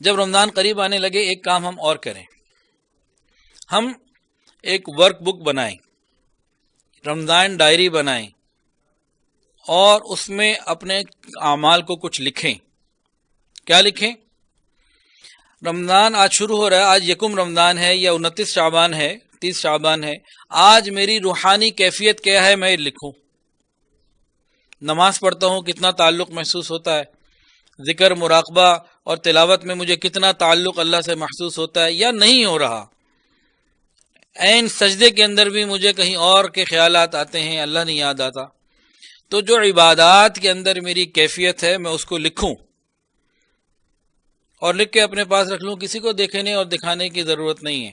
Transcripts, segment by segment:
جب رمضان قریب آنے لگے ایک کام ہم اور کریں، ہم ایک ورک بک بنائیں، رمضان ڈائری بنائیں اور اس میں اپنے اعمال کو کچھ لکھیں۔ کیا لکھیں؟ رمضان آج شروع ہو رہا ہے، آج یکم رمضان ہے یا 29 شعبان ہے، 30 شعبان ہے، آج میری روحانی کیفیت کیا ہے میں لکھوں۔ نماز پڑھتا ہوں کتنا تعلق محسوس ہوتا ہے، ذکر مراقبہ اور تلاوت میں مجھے کتنا تعلق اللہ سے محسوس ہوتا ہے یا نہیں ہو رہا، عین سجدے کے اندر بھی مجھے کہیں اور کے خیالات آتے ہیں، اللہ نہیں یاد آتا۔ تو جو عبادات کے اندر میری کیفیت ہے میں اس کو لکھوں اور لکھ کے اپنے پاس رکھ لوں، کسی کو دیکھنے اور دکھانے کی ضرورت نہیں ہے۔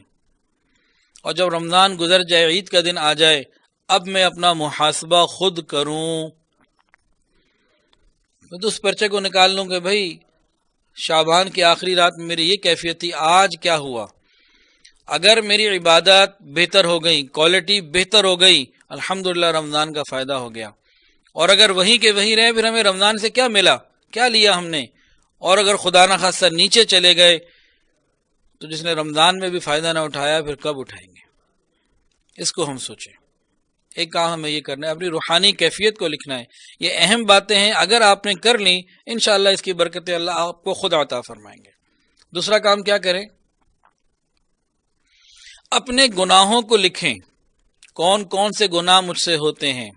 اور جب رمضان گزر جائے، عید کا دن آ جائے، اب میں اپنا محاسبہ خود کروں، تو اس پرچے کو نکال لوں کہ بھائی شعبان کی آخری رات میں میری یہ کیفیت تھی، آج کیا ہوا۔ اگر میری عبادات بہتر ہو گئی، کوالٹی بہتر ہو گئی، الحمدللہ رمضان کا فائدہ ہو گیا۔ اور اگر وہیں کے وہیں رہے، پھر ہمیں رمضان سے کیا ملا، کیا لیا ہم نے۔ اور اگر خدا نہ خواستہ نیچے چلے گئے تو جس نے رمضان میں بھی فائدہ نہ اٹھایا پھر کب اٹھائیں گے، اس کو ہم سوچیں۔ ایک کام ہمیں یہ کرنا ہے، اپنی روحانی کیفیت کو لکھنا ہے۔ یہ اہم باتیں ہیں، اگر آپ نے کر لیں انشاءاللہ اس کی برکتیں اللہ آپ کو خود عطا فرمائیں گے۔ دوسرا کام کیا کریں؟ اپنے گناہوں کو لکھیں، کون کون سے گناہ مجھ سے ہوتے ہیں،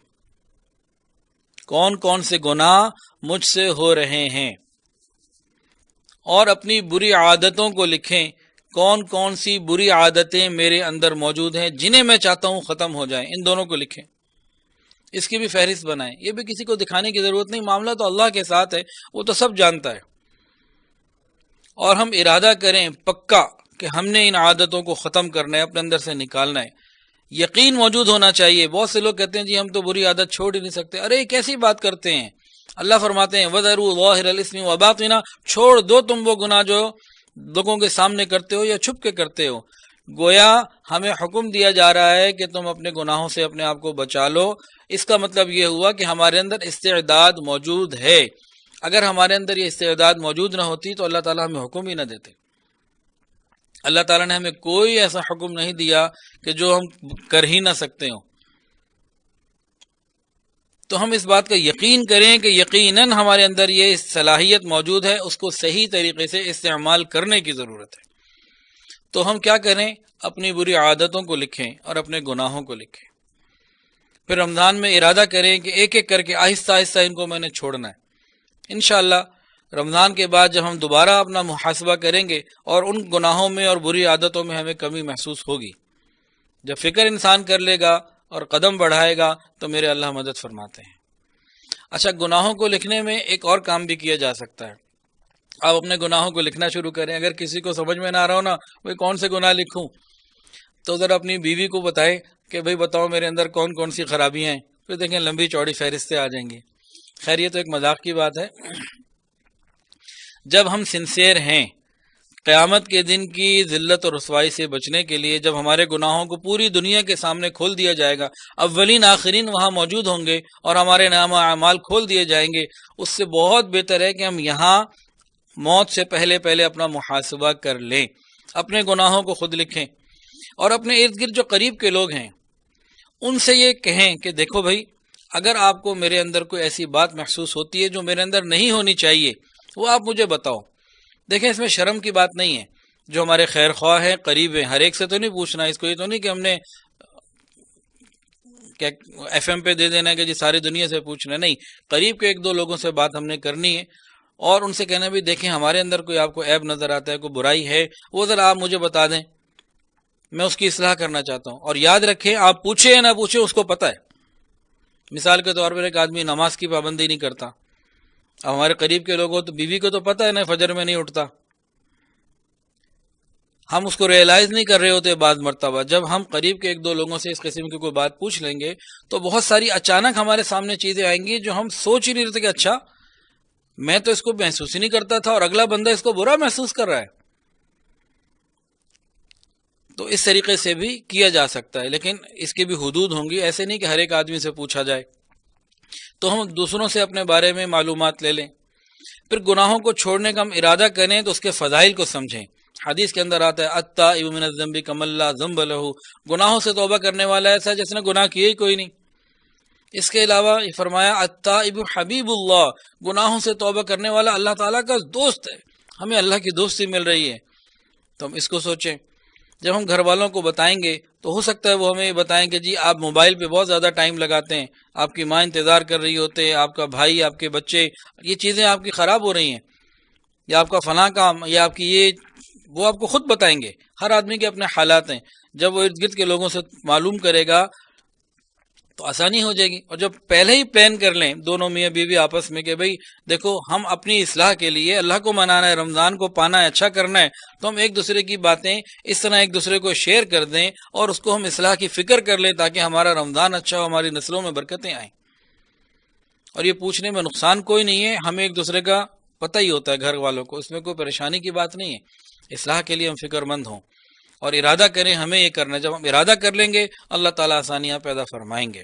کون کون سے گناہ مجھ سے ہو رہے ہیں، اور اپنی بری عادتوں کو لکھیں، کون کون سی بری عادتیں میرے اندر موجود ہیں جنہیں میں چاہتا ہوں ختم ہو جائیں، ان دونوں کو لکھیں۔ اس کی بھی فہرست بنائیں، یہ بھی کسی کو دکھانے کی ضرورت نہیں، معاملہ تو اللہ کے ساتھ ہے، وہ تو سب جانتا ہے۔ اور ہم ارادہ کریں پکا کہ ہم نے ان عادتوں کو ختم کرنا ہے، اپنے اندر سے نکالنا ہے۔ یقین موجود ہونا چاہیے۔ بہت سے لوگ کہتے ہیں جی ہم تو بری عادت چھوڑ ہی نہیں سکتے، ارے یہ کیسی بات کرتے ہیں؟ اللہ فرماتے ہیں وَذَرُوا ظَاهِرَ الْإِثْمِ وَبَاطِنَهُ، چھوڑ دو تم وہ گناہ جو لوگوں کے سامنے کرتے ہو یا چھپ کے کرتے ہو۔ گویا ہمیں حکم دیا جا رہا ہے کہ تم اپنے گناہوں سے اپنے آپ کو بچا لو۔ اس کا مطلب یہ ہوا کہ ہمارے اندر استعداد موجود ہے۔ اگر ہمارے اندر یہ استعداد موجود نہ ہوتی تو اللہ تعالیٰ ہمیں حکم ہی نہ دیتے۔ اللہ تعالیٰ نے ہمیں کوئی ایسا حکم نہیں دیا کہ جو ہم کر ہی نہ سکتے ہوں۔ تو ہم اس بات کا یقین کریں کہ یقیناً ہمارے اندر یہ صلاحیت موجود ہے، اس کو صحیح طریقے سے استعمال کرنے کی ضرورت ہے۔ تو ہم کیا کریں؟ اپنی بری عادتوں کو لکھیں اور اپنے گناہوں کو لکھیں۔ پھر رمضان میں ارادہ کریں کہ ایک ایک کر کے آہستہ آہستہ ان کو میں نے چھوڑنا ہے۔ انشاءاللہ رمضان کے بعد جب ہم دوبارہ اپنا محاسبہ کریں گے اور ان گناہوں میں اور بری عادتوں میں ہمیں کمی محسوس ہوگی، جب فکر انسان کر لے گا اور قدم بڑھائے گا تو میرے اللہ مدد فرماتے ہیں۔ اچھا، گناہوں کو لکھنے میں ایک اور کام بھی کیا جا سکتا ہے۔ آپ اپنے گناہوں کو لکھنا شروع کریں۔ اگر کسی کو سمجھ میں نہ آ رہا ہو نا بھائی کون سے گناہ لکھوں، تو ذرا اپنی بیوی کو بتائیں کہ بھائی بتاؤ میرے اندر کون کون سی خرابیاں ہیں، پھر دیکھیں لمبی چوڑی فہرستیں آ جائیں گی۔ خیر یہ تو ایک مذاق کی بات ہے۔ جب ہم سنسیئر ہیں، قیامت کے دن کی ذلت اور رسوائی سے بچنے کے لیے جب ہمارے گناہوں کو پوری دنیا کے سامنے کھول دیا جائے گا، اولین آخرین وہاں موجود ہوں گے اور ہمارے نام و اعمال کھول دیے جائیں گے، اس سے بہت بہتر ہے کہ ہم یہاں موت سے پہلے پہلے اپنا محاسبہ کر لیں، اپنے گناہوں کو خود لکھیں اور اپنے ارد گرد جو قریب کے لوگ ہیں ان سے یہ کہیں کہ دیکھو بھائی اگر آپ کو میرے اندر کوئی ایسی بات محسوس ہوتی ہے جو میرے اندر نہیں ہونی چاہیے وہ آپ مجھے بتاؤ۔ دیکھیں اس میں شرم کی بات نہیں ہے، جو ہمارے خیر خواہ ہیں، قریب ہیں، ہر ایک سے تو نہیں پوچھنا، اس کو یہ تو نہیں کہ ہم نے ایف ایم پہ دے دینا ہے کہ جی ساری دنیا سے پوچھنا، نہیں، قریب کے ایک دو لوگوں سے بات ہم نے کرنی ہے اور ان سے کہنا بھی دیکھیں ہمارے اندر کوئی آپ کو عیب نظر آتا ہے، کوئی برائی ہے، وہ ذرا آپ مجھے بتا دیں، میں اس کی اصلاح کرنا چاہتا ہوں۔ اور یاد رکھیں آپ پوچھیں یا نہ پوچھیں اس کو پتہ ہے۔ مثال کے طور پر ایک آدمی نماز کی پابندی نہیں کرتا، اب ہمارے قریب کے لوگوں تو بیوی کو تو پتہ ہے نا فجر میں نہیں اٹھتا، ہم اس کو ریئلائز نہیں کر رہے ہوتے بعض مرتبہ۔ جب ہم قریب کے ایک دو لوگوں سے اس قسم کی کوئی بات پوچھ لیں گے تو بہت ساری اچانک ہمارے سامنے چیزیں آئیں گی جو ہم سوچ ہی نہیں رہتے کہ اچھا میں تو اس کو محسوس ہی نہیں کرتا تھا اور اگلا بندہ اس کو برا محسوس کر رہا ہے۔ تو اس طریقے سے بھی کیا جا سکتا ہے، لیکن اس کی بھی حدود ہوں گی، ایسے نہیں کہ ہر ایک آدمی سے پوچھا جائے۔ تو ہم دوسروں سے اپنے بارے میں معلومات لے لیں۔ پھر گناہوں کو چھوڑنے کا ہم ارادہ کریں تو اس کے فضائل کو سمجھیں۔ حدیث کے اندر آتا ہے التائب من الذنب کمن لا ذنب لہ، گناہوں سے توبہ کرنے والا ایسا ہے جس نے گناہ کیے ہی کوئی نہیں۔ اس کے علاوہ یہ فرمایا التائب حبیب اللہ، گناہوں سے توبہ کرنے والا اللہ تعالیٰ کا دوست ہے، ہمیں اللہ کی دوستی مل رہی ہے۔ تو ہم اس کو سوچیں، جب ہم گھر والوں کو بتائیں گے تو ہو سکتا ہے وہ ہمیں یہ بتائیں کہ جی آپ موبائل پہ بہت زیادہ ٹائم لگاتے ہیں، آپ کی ماں انتظار کر رہی ہوتے ہیں، آپ کا بھائی، آپ کے بچے، یہ چیزیں آپ کی خراب ہو رہی ہیں، یا آپ کا فلاں کام، یا آپ کی یہ، وہ آپ کو خود بتائیں گے۔ ہر آدمی کے اپنے حالات ہیں، جب وہ ارد گرد کے لوگوں سے معلوم کرے گا تو آسانی ہو جائے گی۔ اور جب پہلے ہی پلان کر لیں دونوں میاں بیوی آپس میں کہ بھئی دیکھو ہم اپنی اصلاح کے لیے اللہ کو منانا ہے، رمضان کو پانا ہے، اچھا کرنا ہے، تو ہم ایک دوسرے کی باتیں اس طرح ایک دوسرے کو شیئر کر دیں اور اس کو ہم اصلاح کی فکر کر لیں تاکہ ہمارا رمضان اچھا ہو، ہماری نسلوں میں برکتیں آئیں۔ اور یہ پوچھنے میں نقصان کوئی نہیں ہے، ہمیں ایک دوسرے کا پتہ ہی ہوتا ہے گھر والوں کو، اس میں کوئی پریشانی کی بات نہیں ہے۔ اصلاح کے لیے ہم فکر مند ہوں اور ارادہ کریں ہمیں یہ کرنا ہے۔ جب ہم ارادہ کر لیں گے اللہ تعالیٰ آسانیاں پیدا فرمائیں گے۔